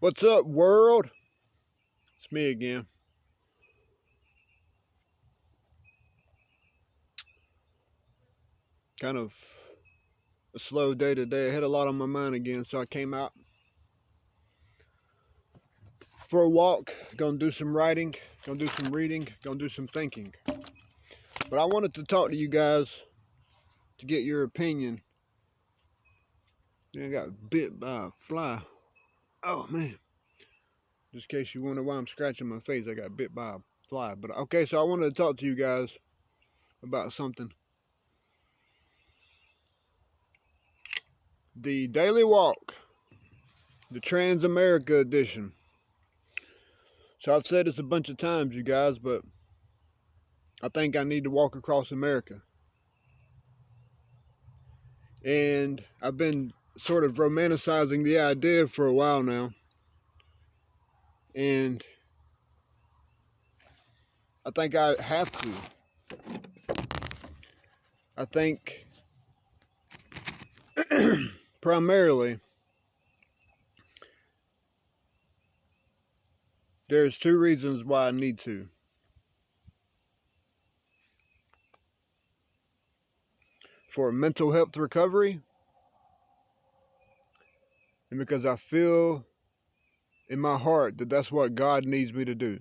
What's up, world? It's me again. Kind of a slow day today. I had a lot on my mind again, so I came out for a walk. Gonna do some writing, gonna do some reading, gonna do some thinking. But I wanted to talk to you guys to get your opinion. I got bit by a fly. Oh man. Just in case you wonder why I'm scratching my face, I got bit by a fly. But okay, so I wanted to talk to you guys about something. The Daily Walk, the TransAmerica edition. So I've said this a bunch of times, you guys, but I think I need to walk across America. And I've been sort of romanticizing the idea for a while now. And I think I have to. I think primarily there's two reasons why I need to. For mental health recovery, and because I feel in my heart that that's what God needs me to do.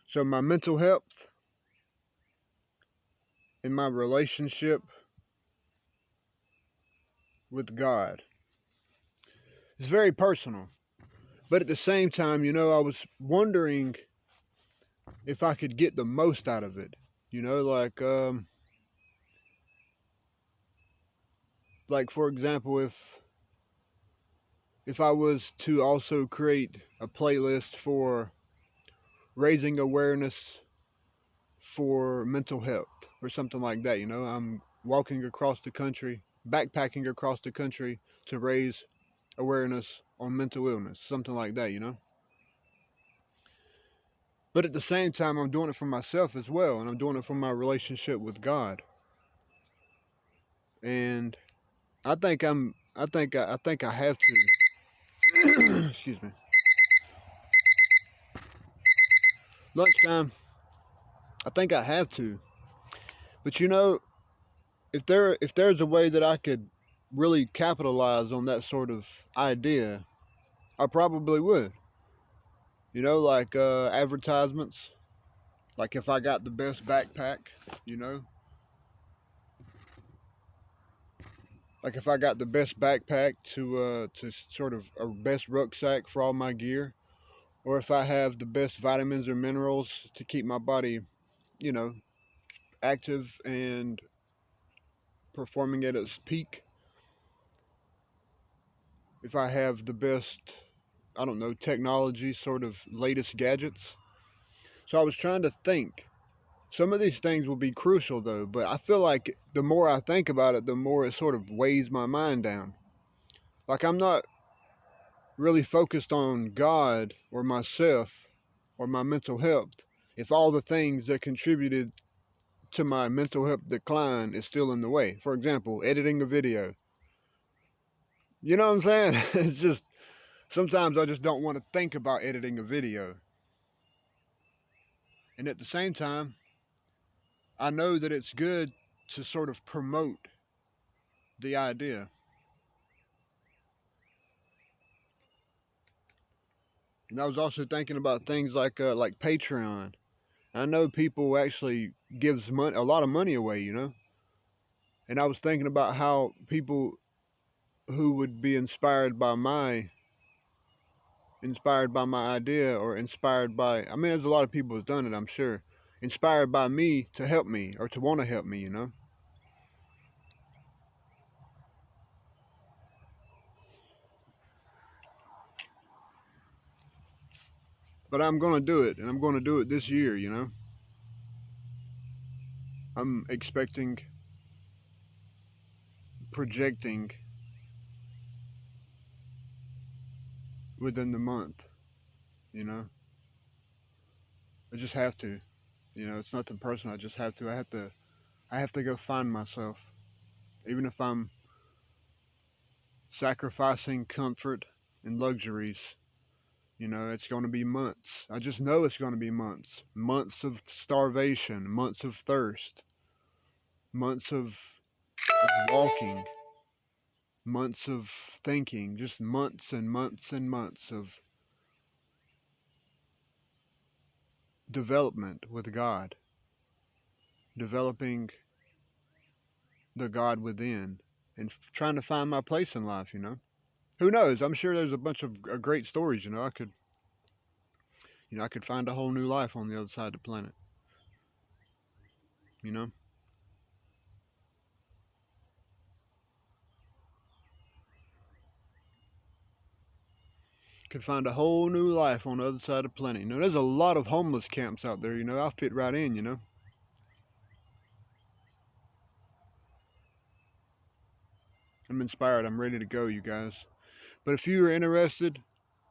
So my mental health and my relationship with God is very personal. But at the same time, I was wondering if I could get the most out of it. Like for example, if I was to also create a playlist for raising awareness for mental health or something like that. I'm walking across the country, backpacking across the country to raise awareness on mental illness, something like that. But at the same time, I'm doing it for myself as well, and I'm doing it for my relationship with God. And I think I have to. Excuse me. Lunchtime. I think I have to. But if there's a way that I could really capitalize on that sort of idea, I probably would. Like advertisements. Like if I got the best backpack, you know, like if I got the best backpack to sort of a best rucksack for all my gear, or if I have the best vitamins or minerals to keep my body, you know, active and performing at its peak. If I have the best, I don't know, technology, sort of latest gadgets. So I was trying to think. Some of these things will be crucial though, but I feel like the more I think about it, the more it sort of weighs my mind down. Like I'm not really focused on God or myself or my mental health if all the things that contributed to my mental health decline is still in the way. For example, editing a video. You know what I'm saying? It's just sometimes I just don't want to think about editing a video. And at the same time, I know that it's good to sort of promote the idea. And I was also thinking about things like Patreon. I know people actually gives money, a lot of money away. And I was thinking about how people who would be inspired by my idea, or inspired by, I mean, there's a lot of people who've done it, I'm sure, inspired by me to help me or to want to help me. But I'm going to do it, and I'm going to do it this year. I'm expecting, projecting within the month, you know. I just have to. It's nothing personal. I just have to. I have to go find myself, even if I'm sacrificing comfort, and luxuries. You know, it's going to be months. I just know it's going to be months. Months of starvation, months of thirst, months of walking, months of thinking, just months and months and months of development with God, developing the God within, and trying to find my place in life, you know. Who knows? I'm sure there's a bunch of great stories, you know. I could find a whole new life on the other side of the planet, you know. Could find a whole new life on the other side of the planet. You know, there's a lot of homeless camps out there, you know. I'll fit right in, you know. I'm inspired. I'm ready to go, you guys. But if you are interested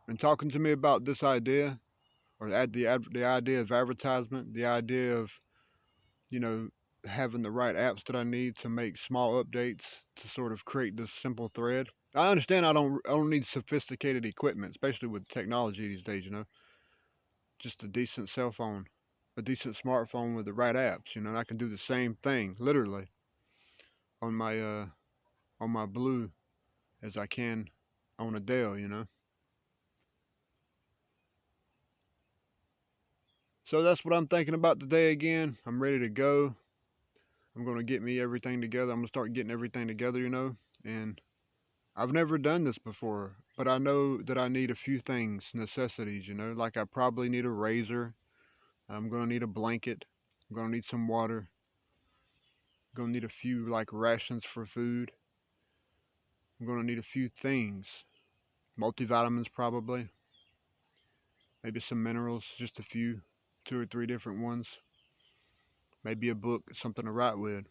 in talking to me about this idea, or the idea of advertisement, the idea of, you know, having the right apps that I need to make small updates to sort of create this simple thread. I understand I don't need sophisticated equipment, especially with technology these days, you know. Just a decent cell phone, a decent smartphone with the right apps, you know, and I can do the same thing literally on my blue as I can on a Dell, you know. So that's what I'm thinking about today again. I'm ready to go. I'm going to get me everything together. I'm going to start getting everything together, you know. And I've never done this before, but I know that I need a few things, necessities, you know. Like I probably need a razor. I'm going to need a blanket. I'm going to need some water. I'm going to need a few like rations for food. I'm going to need a few things. Multivitamins probably. Maybe some minerals, just a few, two or three different ones. Maybe a book, something to write with.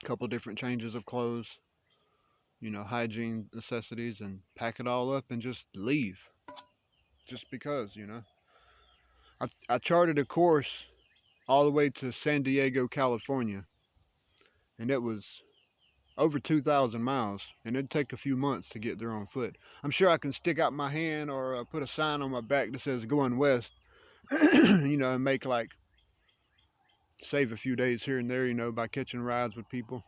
A couple different changes of clothes, you know, hygiene necessities, and pack it all up and just leave. Just because, you know. I charted a course all the way to San Diego, California, and it was over 2,000 miles, and it'd take a few months to get there on foot. I'm sure I can stick out my hand or put a sign on my back that says going west, you know, and make like save a few days here and there, you know, by catching rides with people.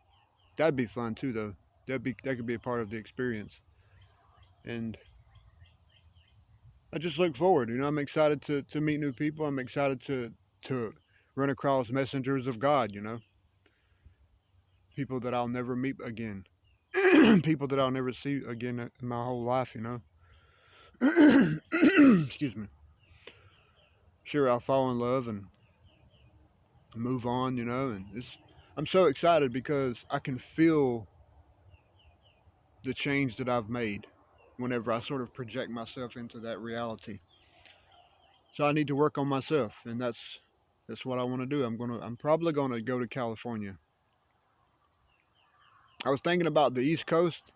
That'd be fun too, though. That could be a part of the experience, and I just look forward. You know, I'm excited to meet new people. I'm excited to run across messengers of God. You know, people that I'll never meet again, people that I'll never see again in my whole life. You know, excuse me. Sure, I'll fall in love and move on. You know, and I'm so excited because I can feel the change that I've made whenever I sort of project myself into that reality. So I need to work on myself, and that's what I want to do. I'm probably gonna go to California. I was thinking about the East Coast.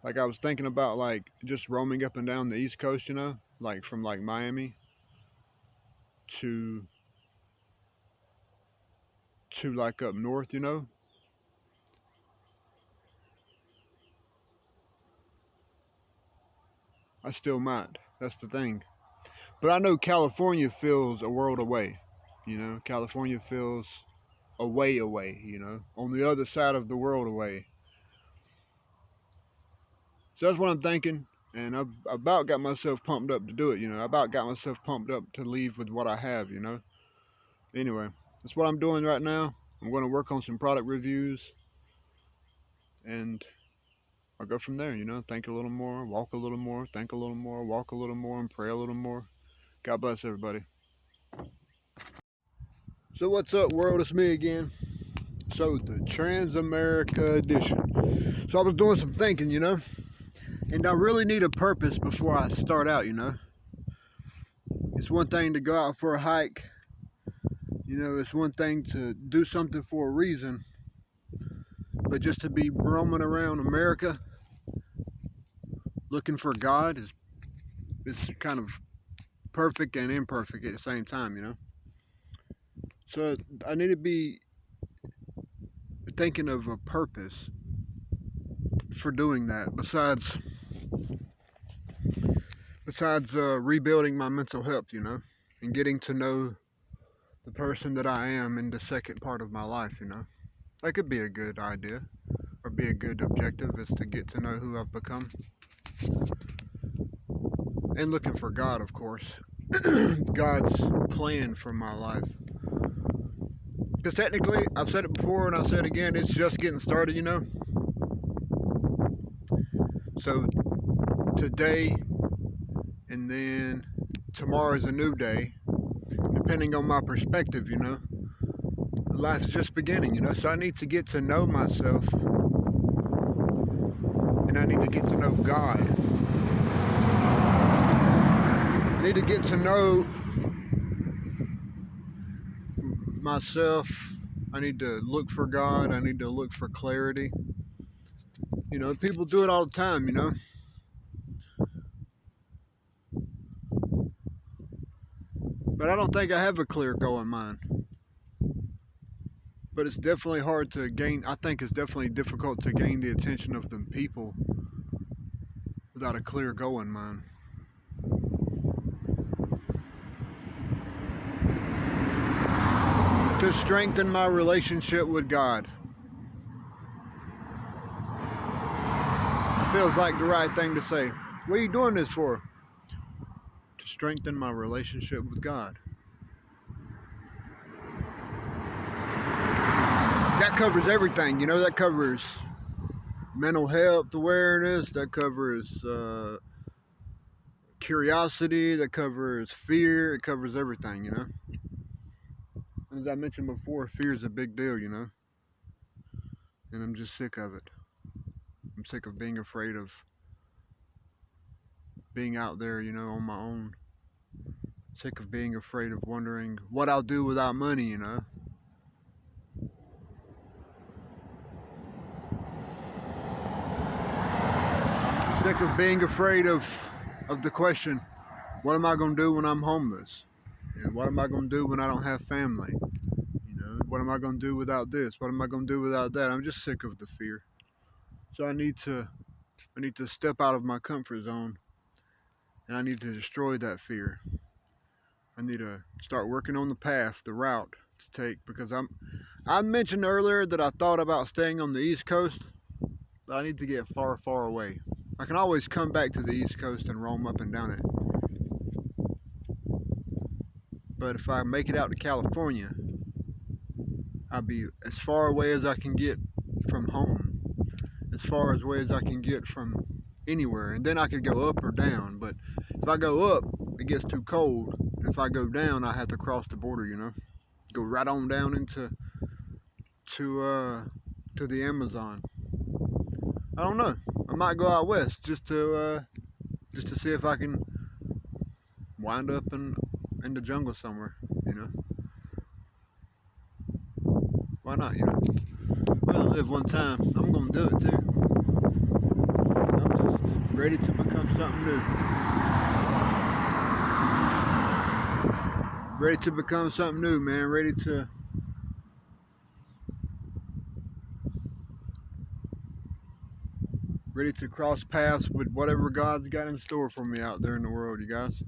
Like I was thinking about like just roaming up and down the East Coast, you know, like from like Miami to like up north, you know. I still might. That's the thing. But I know California feels a world away. You know, California feels away, you know, on the other side of the world away. So that's what I'm thinking. And I've about got myself pumped up to do it, you know. I about got myself pumped up to leave with what I have, you know. Anyway, that's what I'm doing right now. I'm going to work on some product reviews, and I'll go from there, you know. Think a little more, walk a little more, think a little more, walk a little more, and pray a little more. God bless everybody. So, what's up, world? It's me again. So, the TransAmerica edition. So, I was doing some thinking, you know, and I really need a purpose before I start out, you know. It's one thing to go out for a hike. You know, it's one thing to do something for a reason, but just to be roaming around America looking for God is kind of perfect and imperfect at the same time, you know. So I need to be thinking of a purpose for doing that besides besides rebuilding my mental health, and getting to know the person that I am in the second part of my life. That could be a good idea, or be a good objective, is to get to know who I've become. And looking for God, of course. God's plan for my life. Because technically, I've said it before and I'll say it again, it's just getting started. So today and then tomorrow is a new day. Depending on my perspective, life's just beginning. So I need to get to know myself, and I need to get to know God. I need to get to know myself. I need to look for God. I need to look for clarity. People do it all the time. But I don't think I have a clear goal in mind. But it's definitely hard to gain. I think it's definitely difficult to gain the attention of the people without a clear goal in mind. To strengthen my relationship with God. It feels like the right thing to say. What are you doing this for? To strengthen my relationship with God. That covers everything, that covers mental health awareness, that covers curiosity, that covers fear, it covers everything. And as I mentioned before, fear is a big deal. And I'm just sick of it. I'm sick of being afraid of being out there, on my own. Sick of being afraid of wondering what I'll do without money. Sick of being afraid of the question, what am I going to do when I'm homeless? What am I going to do when I don't have family? What am I going to do without this? What am I going to do without that? I'm just sick of the fear. So I need to step out of my comfort zone, and I need to destroy that fear. I need to start working on the path, the route to take, because I mentioned earlier that I thought about staying on the East Coast, but I need to get far, far away. I can always come back to the East Coast and roam up and down it. But if I make it out to California, I'll be as far away as I can get from home, as far away as I can get from anywhere, and then I could go up or down. But if I go up, it gets too cold, and if I go down, I have to cross the border. Go right on down into to the Amazon. I don't know. I might go out west just to see if I can wind up in the jungle somewhere. Why not? We only live one time. I'm gonna do it too. I'm just ready to become something new. Ready to become something new, man. Ready to cross paths with whatever God's got in store for me out there in the world, you guys.